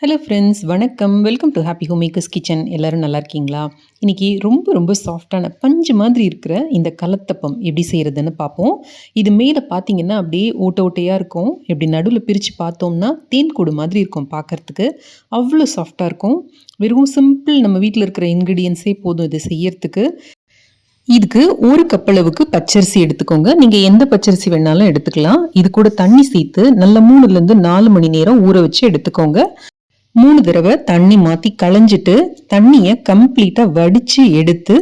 Hello friends, வணக்கம். Welcome to happy home makers kitchen. எல்லோரும் நல்லா இருக்கீங்களா? இன்றைக்கி ரொம்ப சாஃப்டான பஞ்சு மாதிரி இருக்கிற இந்த கலத்தப்பம் எப்படி செய்கிறதுன்னு பார்ப்போம். இது மேலே பார்த்தீங்கன்னா அப்படியே ஓட்டையாக இருக்கும். எப்படி நடுவில் பிரித்து பார்த்தோம்னா தேன்கூடு மாதிரி இருக்கும் பார்க்குறதுக்கு. அவ்வளோ சாஃப்டாக இருக்கும். வெறும் சிம்பிள் நம்ம வீட்டில் இருக்கிற இன்க்ரீடியன்ஸே போதும் இது செய்யறதுக்கு. இதுக்கு ஒரு கப் அளவுக்கு பச்சரிசி எடுத்துக்கோங்க. நீங்கள் எந்த பச்சரிசி வேணாலும் எடுத்துக்கலாம். இது கூட தண்ணி சேர்த்து நல்ல 3லேருந்து 4 மணி நேரம் ஊற வச்சு எடுத்துக்கோங்க. 3 தடவை தண்ணி மாற்றி களைஞ்சிட்டு தண்ணியை கம்ப்ளீட்டாக வடித்து எடுத்து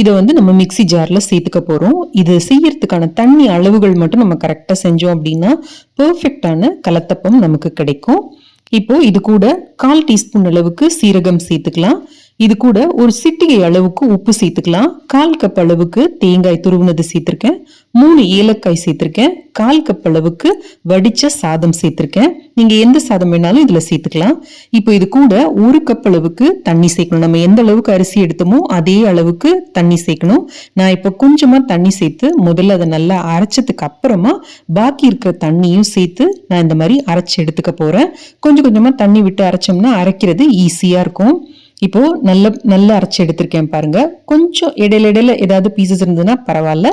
இதை நம்ம மிக்சி ஜாரில் சேர்த்துக்க போகிறோம். இது செய்யறதுக்கான தண்ணி அளவுகள் மட்டும் நம்ம கரெக்டாக செஞ்சோம் அப்படின்னா பர்ஃபெக்டான கலத்தப்பம் நமக்கு கிடைக்கும். இப்போ இது கூட 1/4 டீஸ்பூன் அளவுக்கு சீரகம் சேர்த்துக்கலாம். இது கூட ஒரு சிட்டிகை அளவுக்கு உப்பு சேர்த்துக்கலாம். 1/4 கப் அளவுக்கு தேங்காய் துருவினது சேர்த்திருக்கேன். 3 ஏலக்காய் சேர்த்திருக்கேன். 1/4 கப் அளவுக்கு வடிச்ச சாதம் சேர்த்திருக்கேன். நீங்க எந்த சாதம் வேணாலும் இதுல சேர்த்துக்கலாம். இப்போ இது கூட 1 கப் அளவுக்கு தண்ணி சேர்க்கணும். நம்ம எந்த அளவுக்கு அரிசி எடுத்தோமோ அதே அளவுக்கு தண்ணி சேர்க்கணும். நான் இப்போ கொஞ்சமா தண்ணி சேர்த்து முதல்ல அதை நல்லா அரைச்சதுக்கு அப்புறமா பாக்கி இருக்கிற தண்ணியும் சேர்த்து நான் இந்த மாதிரி அரைச்சு எடுத்துக்க போறேன். கொஞ்சம் கொஞ்சமா தண்ணி விட்டு அரைச்சோம்னா அரைக்கிறது ஈஸியா இருக்கும். இப்போ நல்லா அரைச்சி எடுத்திருக்கேன் பாருங்க. கொஞ்சம் இடையில ஏதாவது பீசஸ் இருந்ததுன்னா பரவாயில்ல.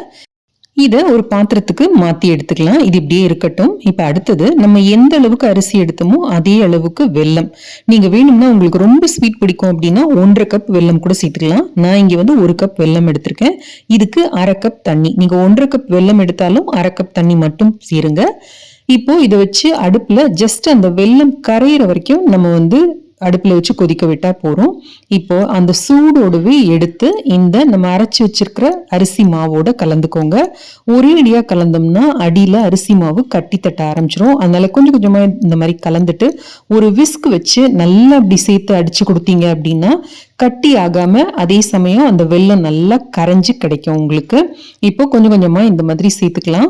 இதை ஒரு பாத்திரத்துக்கு மாத்தி எடுத்துக்கலாம். இது இப்படியே இருக்கட்டும். இப்ப அடுத்தது நம்ம எந்த அளவுக்கு அரிசி எடுத்தோமோ அதே அளவுக்கு வெல்லம். நீங்க வேணும்னா உங்களுக்கு ரொம்ப ஸ்வீட் பிடிக்கும் அப்படின்னா 1/2 கப் வெல்லம் கூட சேர்த்துக்கலாம். நான் இங்க 1 கப் வெல்லம் எடுத்திருக்கேன். இதுக்கு 1/2 கப் தண்ணி. நீங்க 1/2 கப் வெல்லம் எடுத்தாலும் 1/2 கப் தண்ணி மட்டும் சேருங்க. இப்போ இதை வச்சு அடுப்புல ஜஸ்ட் அந்த வெல்லம் கரையிற வரைக்கும் நம்ம அடுப்புல வச்சு கொதிக்க விட்டா போறோம். இப்போ அந்த சூடோடவே எடுத்து இந்த நம்ம அரைச்சி வச்சிருக்கிற அரிசி மாவோட கலந்துக்கோங்க. ஒரேடியா கலந்தோம்னா அடியில அரிசி மாவு கட்டி தட்ட ஆரம்பிச்சிரும். அதனால கொஞ்சம் கொஞ்சமா இந்த மாதிரி கலந்துட்டு ஒரு விஸ்க் வச்சு நல்லா அப்படி சேர்த்து அடிச்சு கொடுத்தீங்க அப்படின்னா கட்டி ஆகாம அதே சமயம் அந்த வெல்லம் நல்லா கரைஞ்சு கிடைக்கும் உங்களுக்கு. இப்போ கொஞ்சம் கொஞ்சமா இந்த மாதிரி சேர்த்துக்கலாம்.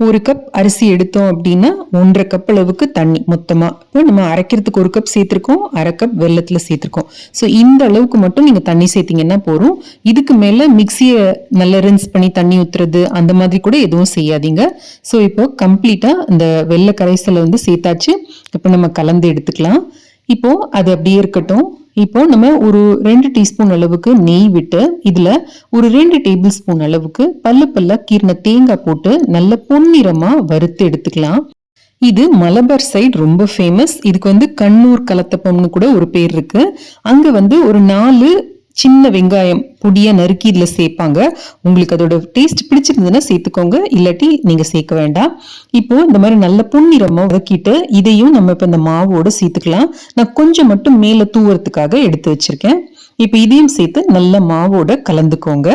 1 கப் அரிசி எடுத்தோம் அப்படின்னா 1/2 கப் அளவுக்கு தண்ணி மொத்தமா. இப்போ நம்ம அரைக்கிறதுக்கு 1 கப் சேர்த்திருக்கோம், 1/2 கப் வெல்லத்துல சேர்த்திருக்கோம். ஸோ இந்த அளவுக்கு மட்டும் நீங்க தண்ணி சேர்த்தீங்கன்னா போதும். இதுக்கு மேல மிக்சியை நல்லா ரின்ஸ் பண்ணி தண்ணி ஊத்துறது அந்த மாதிரி கூட எதுவும் செய்யாதீங்க. ஸோ இப்போ கம்ப்ளீட்டா இந்த வெள்ளை கரைசலை சேர்த்தாச்சு. இப்போ நம்ம கலந்து எடுத்துக்கலாம். இப்போ அது அப்படியே இருக்கட்டும். இப்போ நம்ம ஒரு 2 டீஸ்பூன் அளவுக்கு நெய் விட்டு இதுல ஒரு 2 டேபிள் ஸ்பூன் அளவுக்கு பல்லா கீர்ன தேங்காய் போட்டு நல்ல பொன்னிறமா வறுத்து எடுத்துக்கலாம். இது மலபார் சைடு ரொம்ப ஃபேமஸ். இதுக்கு கண்ணூர் கலத்தப்பம்னு கூட ஒரு பேர் இருக்கு. அங்க ஒரு 4 சின்ன வெங்காயம் பொடியா நறுக்கி இதுல சேர்ப்பாங்க. உங்களுக்கு அதோட டேஸ்ட் பிடிச்சிருந்ததுன்னா சேர்த்துக்கோங்க, இல்லாட்டி நீங்க சேர்க்க வேண்டாம். இப்போ இந்த மாதிரி நல்ல பொன்னிறமா வதக்கிட்டு இதையும் நம்ம இப்ப இந்த மாவோட சேர்த்துக்கலாம். நான் கொஞ்சம் மட்டும் மேல தூவுறதுக்காக எடுத்து வச்சிருக்கேன். இப்ப இதையும் சேர்த்து நல்ல மாவோட கலந்துக்கோங்க.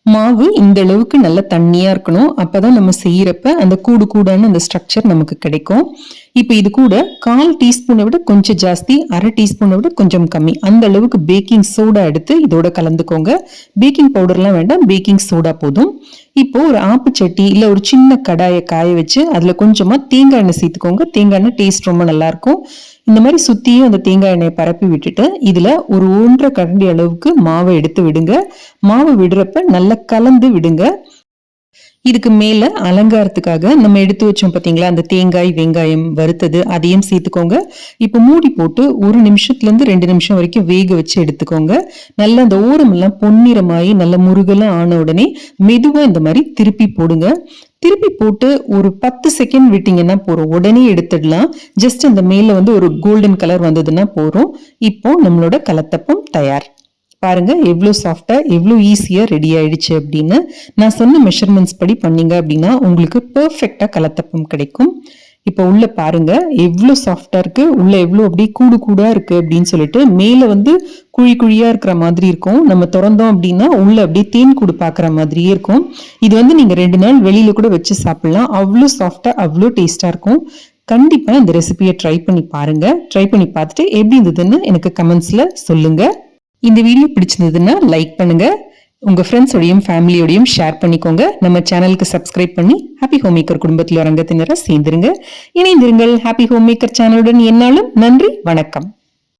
மாவு இந்த அளவுக்கு நல்ல தண்ணியா இருக்கணும். அப்பதான் நம்ம செய்யறப்ப அந்த கூடான அந்த ஸ்ட்ரக்சர் நமக்கு கிடைக்கும். இப்ப இது கூட 1/4 டீஸ்பூனை விட கொஞ்சம் ஜாஸ்தி, 1/2 டீஸ்பூனை விட கொஞ்சம் கம்மி அந்த அளவுக்கு பேக்கிங் சோடா எடுத்து இதோட கலந்துக்கோங்க. பேக்கிங் பவுடர்லாம் வேண்டாம், பேக்கிங் சோடா போதும். இப்போ ஒரு ஆப்புச்சட்டி இல்ல ஒரு சின்ன கடாயை காய வச்சு அதுல கொஞ்சமா தேங்காய் எண்ணெய் சேர்த்துக்கோங்க. தேங்காய் எண்ணெய் டேஸ்ட் ரொம்ப நல்லா இருக்கும். இந்த மாதிரி சுத்தியும் அந்த தேங்காய் எண்ணெயை பரப்பி விட்டுட்டு இதுல ஒரு 1/2 கரண்டி அளவுக்கு மாவை எடுத்து விடுங்க. மாவை விடுறப்ப நல்லா கலந்து விடுங்க. இதுக்கு மேல அலங்காரத்துக்காக நம்ம எடுத்து வச்சோம் பாத்தீங்களா அந்த தேங்காய் வெங்காயம் வறுத்தது, அதையும் சேர்த்துக்கோங்க. இப்ப மூடி போட்டு 1 நிமிஷத்துல இருந்து 2 நிமிஷம் வரைக்கும் வேக வச்சு எடுத்துக்கோங்க. நல்லா அந்த ஓரம் எல்லாம் பொன்னிறமாயி நல்ல முருகெல்லாம் ஆன உடனே மெதுவா இந்த மாதிரி திருப்பி போடுங்க. திருப்பி போட்டு ஒரு 10 செகண்ட் விட்டீங்கன்னா போறோம். உடனே எடுத்துடலாம். ஜஸ்ட் அந்த மேல ஒரு கோல்டன் கலர் வந்ததுன்னா போறோம். இப்போ நம்மளோட கலத்தப்பம் தயார். பாருங்க எவ்வளோ சாஃப்டா எவ்வளோ ஈஸியா ரெடி ஆயிடுச்சு அப்படின்னு. நான் சொன்ன மெஷர்மெண்ட்ஸ் படி பண்ணீங்க அப்படின்னா உங்களுக்கு பெர்ஃபெக்டா கலத்தப்பம் கிடைக்கும். இப்போ உள்ள பாருங்க எவ்வளோ சாஃப்டா இருக்கு, உள்ள எவ்வளோ அப்படியே கூடா இருக்கு அப்படின்னு சொல்லிட்டு. மேல குழியா இருக்கிற மாதிரி இருக்கும். நம்ம திறந்தோம் அப்படின்னா உள்ள அப்படியே தேன்கூடு பாக்குற மாதிரியே இருக்கும். இது நீங்க 2 நாள் வெளியில கூட வச்சு சாப்பிடலாம். அவ்வளோ சாஃப்டா அவ்வளோ டேஸ்டா இருக்கும். கண்டிப்பா இந்த ரெசிபியை ட்ரை பண்ணி பாருங்க. ட்ரை பண்ணி பார்த்துட்டு எப்படி இருந்ததுன்னு எனக்கு கமெண்ட்ஸ்ல சொல்லுங்க. இந்த வீடியோ பிடிச்சிருந்ததுன்னா லைக் பண்ணுங்க. உங்க ஃப்ரெண்ட்ஸோடையும் ஃபேமிலியோடையும் ஷேர் பண்ணிக்கோங்க. நம்ம சேனலுக்கு சப்ஸ்கிரைப் பண்ணி ஹாப்பி ஹோம் மேக்கர் குடும்பத்தில் ஒரு அங்கத்தினரை சேர்ந்துருங்க. இணைந்திருங்கள் ஹாப்பி ஹோம் மேக்கர் சேனலுடன். என்னாலும் நன்றி, வணக்கம்.